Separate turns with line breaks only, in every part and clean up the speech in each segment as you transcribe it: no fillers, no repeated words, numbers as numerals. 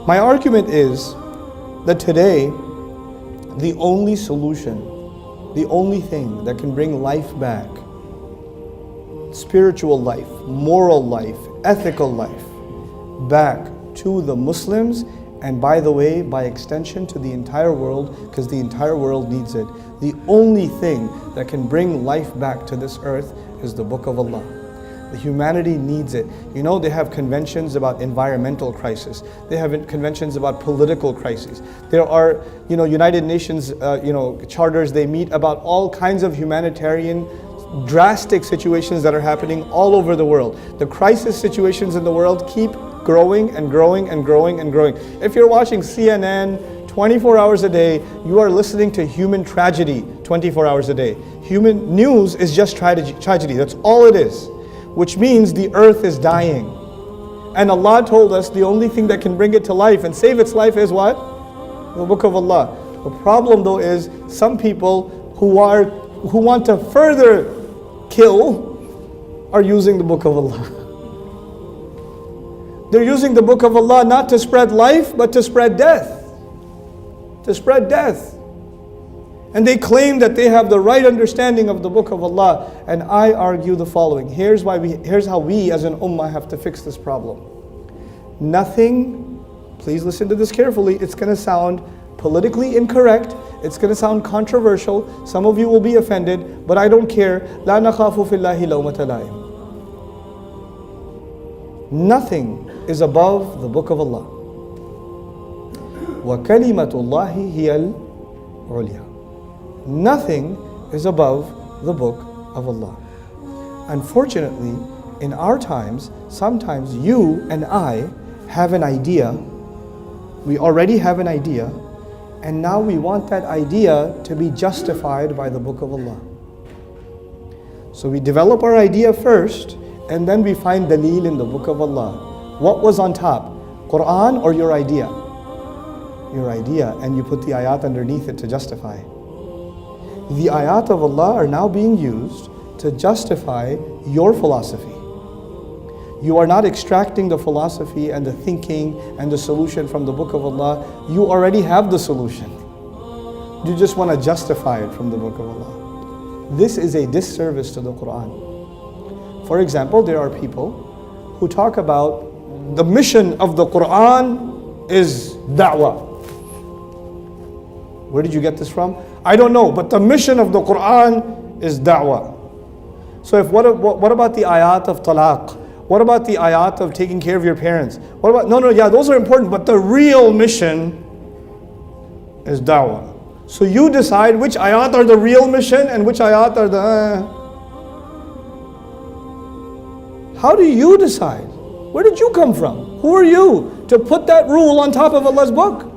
My argument is that today, the only solution, the only thing that can bring life back, spiritual life, moral life, ethical life, back to the Muslims, and by the way, by extension to the entire world, because the entire world needs it. The only thing that can bring life back to this earth is the Book of Allah. The humanity needs it. You know, they have conventions about environmental crisis. They have conventions about political crises. There are, United Nations, charters. They meet about all kinds of humanitarian, drastic situations that are happening all over the world. The crisis situations in the world keep growing and growing and growing and growing. If you're watching CNN 24 hours a day, you are listening to human tragedy 24 hours a day. Human news is just tragedy. That's all it is. Which means the earth is dying. And Allah told us the only thing that can bring it to life and save its life is what? The Book of Allah. The problem though is some people who want to further kill are using the Book of Allah. They're using the Book of Allah not to spread life, but to spread death. To spread death. And they claim that they have the right understanding of the Book of Allah. And I argue the following. Here's how we as an ummah have to fix this problem. Nothing, please listen to this carefully, it's going to sound politically incorrect, it's going to sound controversial, some of you will be offended, but I don't care. لا نخاف في الله لومة لائم. Nothing is above the Book of Allah. وَكَلِمَةُ اللَّهِ هِيَ الْعُلْيَا. Nothing is above the Book of Allah. Unfortunately, in our times, sometimes you and I have an idea, we already have an idea, and now we want that idea to be justified by the Book of Allah. So we develop our idea first, and then we find daleel in the Book of Allah. What was on top? Quran or your idea? Your idea, and you put the ayat underneath it to justify. The ayat of Allah are now being used to justify your philosophy. You are not extracting the philosophy and the thinking and the solution from the Book of Allah. You already have the solution. You just want to justify it from the Book of Allah. This is a disservice to the Quran. For example, there are people who talk about the mission of the Quran is da'wah. Where did you get this from? I don't know, but the mission of the Quran is da'wah. So what about the ayat of talaq? What about the ayat of taking care of your parents? What about, yeah, those are important, but the real mission is da'wah. So you decide which ayat are the real mission and which ayat are the... How do you decide? Where did you come from? Who are you to put that rule on top of Allah's book?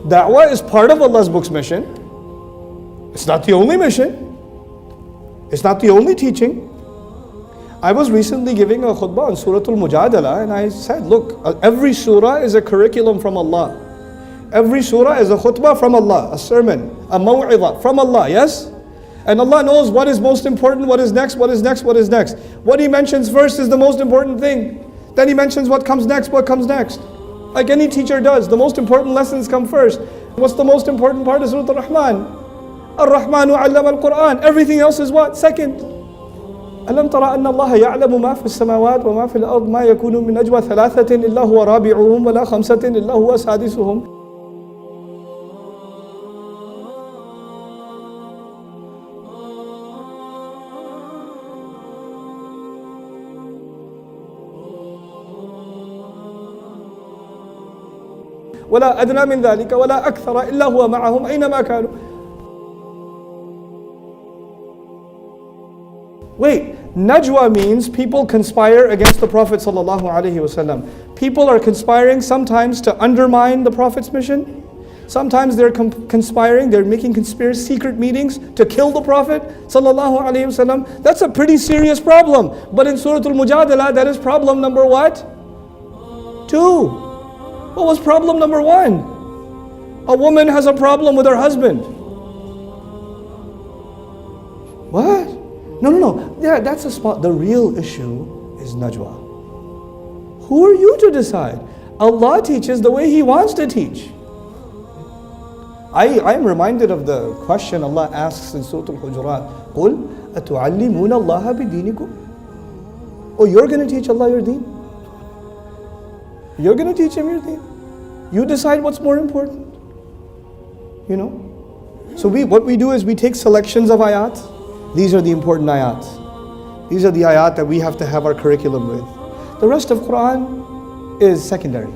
Da'wah is part of Allah's book's mission. It's not the only mission. It's not the only teaching. I was recently giving a khutbah on Surah Al-Mujadala, and I said, look, every surah is a curriculum from Allah. Every surah is a khutbah from Allah, a sermon, a maw'idah from Allah, yes? And Allah knows what is most important, what is next, what is next, what is next. What He mentions first is the most important thing. Then He mentions what comes next, what comes next. Like any teacher does, the most important lessons come first. What's the most important part of Surah Al-Rahman? Ar-Rahmanu 'allama al-Quran. Everything else is what? Second. ألم ترى أن الله يعلم ما في السماوات وما في الأرض ما يكون من نجوى ثلاثة إلا هو رابعهم ولا خمسة إلا هو سادسهم. ولا أدنى من ذلك ولا أكثر إلا هو معهم أينما كانوا. Wait, Najwa means people conspire against the Prophet ﷺ. People are conspiring sometimes to undermine the Prophet's mission. Sometimes they're conspiring, they're making secret meetings to kill the Prophet ﷺ. That's a pretty serious problem. But in Surah Al-Mujadala, that is problem number what? 2. What was problem number 1? A woman has a problem with her husband. What? No. Yeah, that's a spot. The real issue is najwa. Who are you to decide? Allah teaches the way He wants to teach. I am reminded of the question Allah asks in Surah Al-Hujurat, قُلْ أَتُعَلِّمُونَ اللَّهَ بِدِينِكُمْ. Oh, you're going to teach Allah your deen? You're going to teach Him your deen? You decide what's more important. You know? So what we do is we take selections of ayat. These are the important ayat. These are the ayat that we have to have our curriculum with. The rest of Quran is secondary.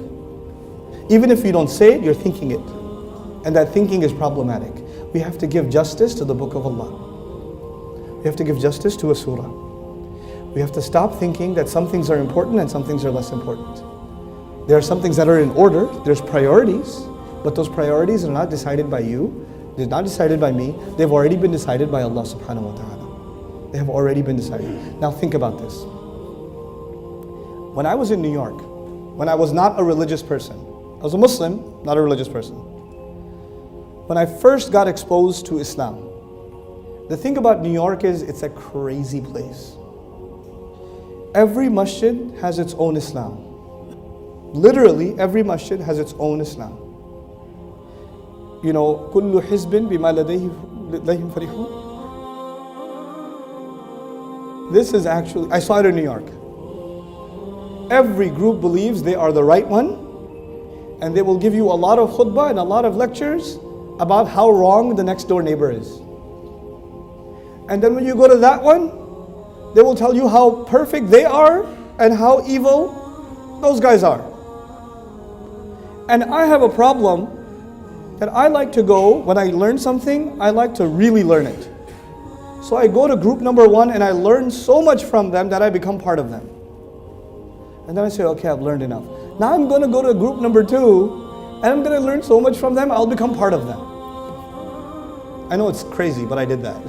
Even if you don't say it, you're thinking it. And that thinking is problematic. We have to give justice to the Book of Allah. We have to give justice to a surah. We have to stop thinking that some things are important and some things are less important. There are some things that are in order, there's priorities, but those priorities are not decided by you, they're not decided by me, they've already been decided by Allah subhanahu wa ta'ala. They have already been decided. Now think about this. When I was in New York, when I was not a religious person, I was a Muslim, not a religious person. When I first got exposed to Islam, the thing about New York is it's a crazy place. Every masjid has its own Islam. Literally, every masjid has its own Islam. You know, كُلُّ حِزْبٍ بِمَا لَدَيْهِمْ فَرِحُونَ. This is actually, I saw it in New York. Every group believes they are the right one, and they will give you a lot of khutbah and a lot of lectures about how wrong the next door neighbor is. And then when you go to that one, they will tell you how perfect they are and how evil those guys are. And I have a problem that I like to go, when I learn something, I like to really learn it. So I go to group number 1 and I learn so much from them that I become part of them. And then I say, okay, I've learned enough. Now I'm going to go to group number 2 and I'm going to learn so much from them, I'll become part of them. I know it's crazy, but I did that.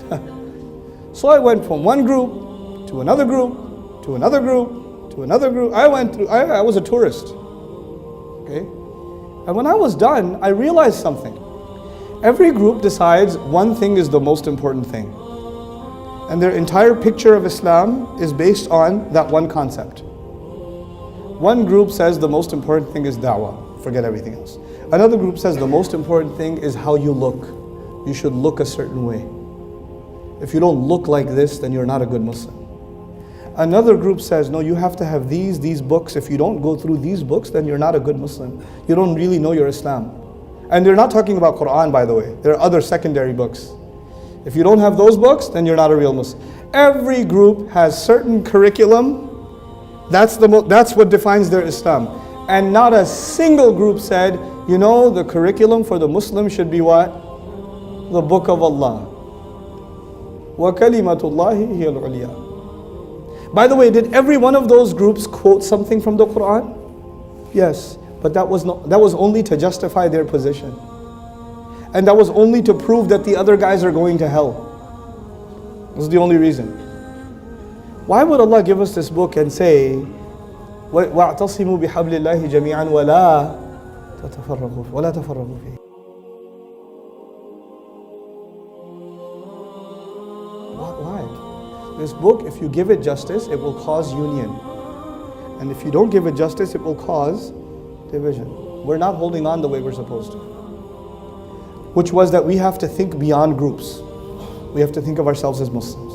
So I went from one group to another group, to another group, to another group. I was a tourist. Okay? And when I was done, I realized something. Every group decides one thing is the most important thing. And their entire picture of Islam is based on that one concept. One group says the most important thing is da'wah, forget everything else. Another group says the most important thing is how you look. You should look a certain way. If you don't look like this, then you're not a good Muslim. Another group says, no, you have to have these books. If you don't go through these books, then you're not a good Muslim. You don't really know your Islam. And they're not talking about Quran, by the way. There are other secondary books. If you don't have those books, then you're not a real Muslim. Every group has certain curriculum. That's what defines their Islam. And not a single group said, you know, the curriculum for the Muslim should be what? The Book of Allah. وَكَلِمَةُ اللَّهِ هِيَ الْعُلْيَا. By the way, did every one of those groups quote something from the Quran? Yes, but that was only to justify their position. And that was only to prove that the other guys are going to hell. That was the only reason. Why would Allah give us this book and say, وَاعْتَصِمُوا بِحَبْلِ اللَّهِ جَمِيعًا وَلَا تَفَرَّقُوا فِيهِ. Why? This book, if you give it justice, it will cause union. And if you don't give it justice, it will cause division. We're not holding on the way we're supposed to. Which was that we have to think beyond groups. We have to think of ourselves as Muslims.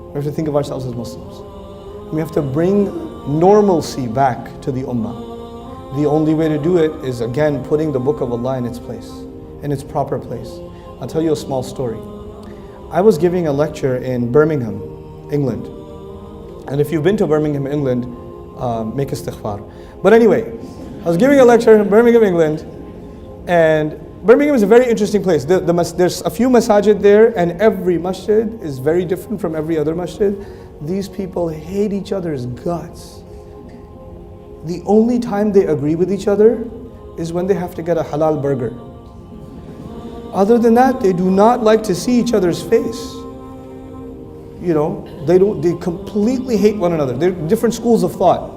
We have to think of ourselves as Muslims. We have to bring normalcy back to the ummah. The only way to do it is, again, putting the Book of Allah in its place, in its proper place. I'll tell you a small story. I was giving a lecture in Birmingham, England. And if you've been to Birmingham, England, make istighfar. But anyway, I was giving a lecture in Birmingham, England, and Birmingham is a very interesting place. There's a few masajid there, and every masjid is very different from every other masjid. These people hate each other's guts. The only time they agree with each other is when they have to get a halal burger. Other than that, they do not like to see each other's face. You know, they completely hate one another. They're different schools of thought.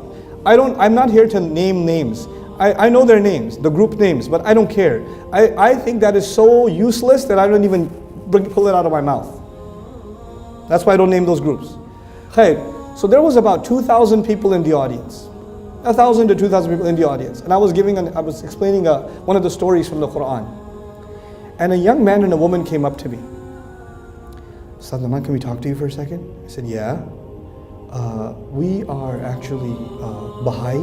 I'm not here to name names. I know their names, the group names, but I don't care. I think that is so useless that I don't even pull it out of my mouth. That's why I don't name those groups. So there was about 2,000 people in the audience. 1,000 to 2,000 people in the audience. And I was explaining one of the stories from the Quran. And a young man and a woman came up to me. Ustad Nouman, can we talk to you for a second? I said, yeah. We are actually Baha'i.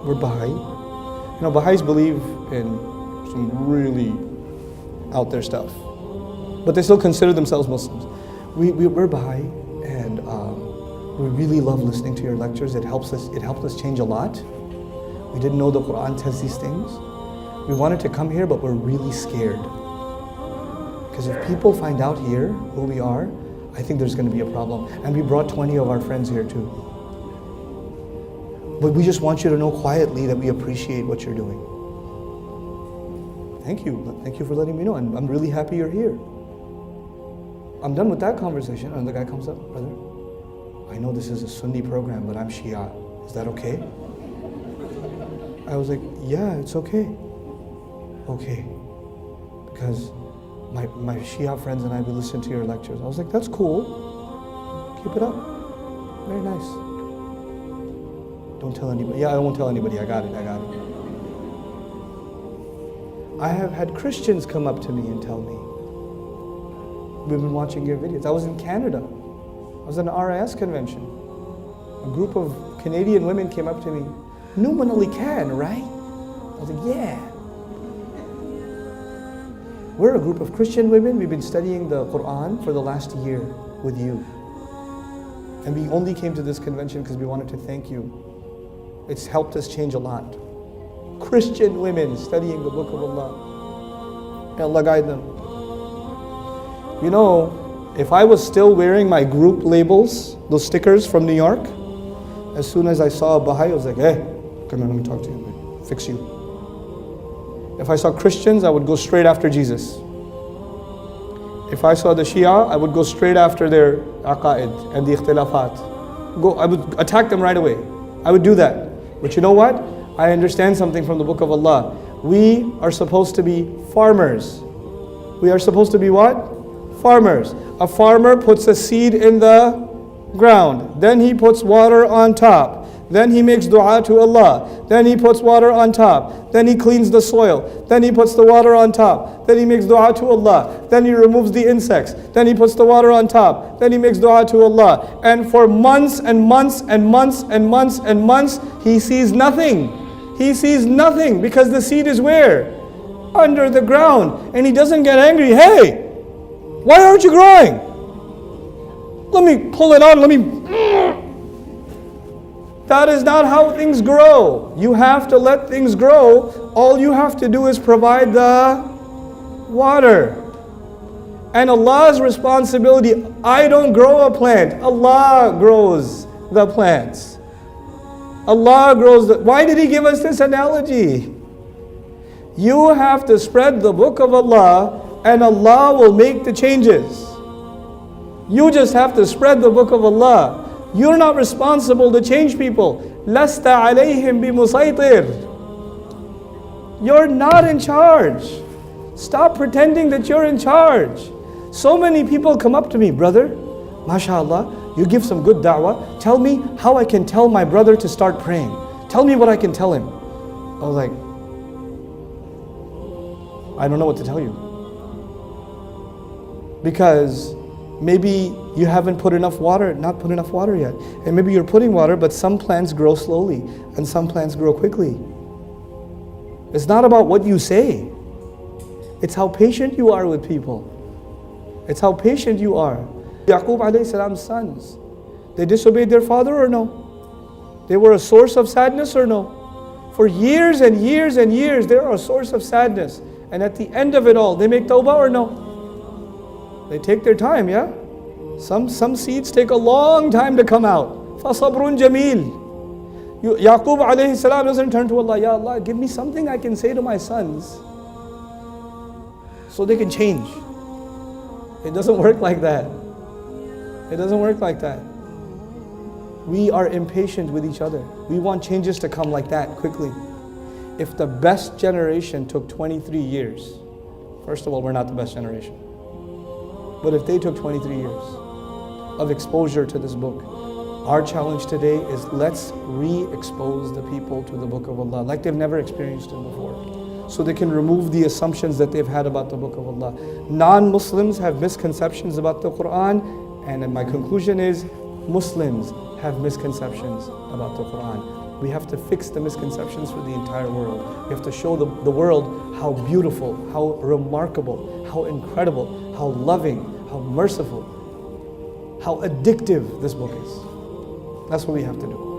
We're Baha'i. You know, Baha'is believe in some really out there stuff, but they still consider themselves Muslims. We're Baha'i, and we really love listening to your lectures. It helped us change a lot. We didn't know the Quran says these things. We wanted to come here, but we're really scared. Because if people find out here who we are, I think there's going to be a problem. And we brought 20 of our friends here too. But we just want you to know quietly that we appreciate what you're doing. Thank you. Thank you for letting me know. And I'm really happy you're here. I'm done with that conversation. And the guy comes up, brother, I know this is a Sunni program, but I'm Shia. Is that okay? I was like, yeah, it's okay. Okay. Because my Shia friends and I, we listen to your lectures. I was like, that's cool. Keep it up. Very nice. Don't tell anybody. Yeah, I won't tell anybody. I got it. I have had Christians come up to me and tell me, we've been watching your videos. I was in Canada. I was at an RIS convention. A group of Canadian women came up to me. Nouman Ali Khan, right? I was like, yeah. We're a group of Christian women. We've been studying the Quran for the last year with you. And we only came to this convention because we wanted to thank you. It's helped us change a lot. Christian women studying the Book of Allah. May Allah guide them. You know, if I was still wearing my group labels, those stickers from New York, as soon as I saw a Baha'i, I was like, hey, come on, let me talk to you, fix you. If I saw Christians, I would go straight after Jesus. If I saw the Shia, I would go straight after their aqaid and the ikhtilafat. I would attack them right away. I would do that. But you know what? I understand something from the Book of Allah. We are supposed to be farmers. We are supposed to be what? Farmers. A farmer puts a seed in the ground. Then he puts water on top. Then he makes dua to Allah. Then he puts water on top. Then he cleans the soil. Then he puts the water on top. Then he makes dua to Allah. Then he removes the insects. Then he puts the water on top. Then he makes dua to Allah. And for months and months and months and months and months, he sees nothing. He sees nothing because the seed is where? Under the ground. And he doesn't get angry. Hey, why aren't you growing? Let me pull it out. That is not how things grow. You have to let things grow. All you have to do is provide the water. And Allah's responsibility, I don't grow a plant. Allah grows the plants. Allah grows the... Why did He give us this analogy? You have to spread the Book of Allah and Allah will make the changes. You just have to spread the Book of Allah. You're not responsible to change people. Lasta alayhim bimusaytir. You're not in charge. Stop pretending that you're in charge. So many people come up to me, brother, mashallah, you give some good da'wah. Tell me how I can tell my brother to start praying. Tell me what I can tell him. I was like, I don't know what to tell you. Because maybe you haven't put enough water, not put enough water yet. And maybe you're putting water, but some plants grow slowly and some plants grow quickly. It's not about what you say. It's how patient you are with people. It's how patient you are. Yaqub alayhi salam's sons, they disobeyed their father or no? They were a source of sadness or no? For years and years and years, they are a source of sadness. And at the end of it all, they make tawbah or no? They take their time, yeah? Some seeds take a long time to come out. فَصَبْرٌ جَمِيلٌ. Yaqub alayhi salam doesn't turn to Allah, Ya Allah, give me something I can say to my sons so they can change. It doesn't work like that. It doesn't work like that. We are impatient with each other. We want changes to come like that, quickly. If the best generation took 23 years, first of all, we're not the best generation. But if they took 23 years of exposure to this book, Our challenge today is let's re-expose the people to the Book of Allah like they've never experienced it before, so they can remove the assumptions that they've had about the Book of Allah. Non-Muslims have misconceptions about the Quran, and my conclusion is Muslims have misconceptions about the Quran. We have to fix the misconceptions for the entire world. We have to show the world how beautiful, how remarkable, how incredible, how loving, how merciful, how addictive this book is. That's what we have to do.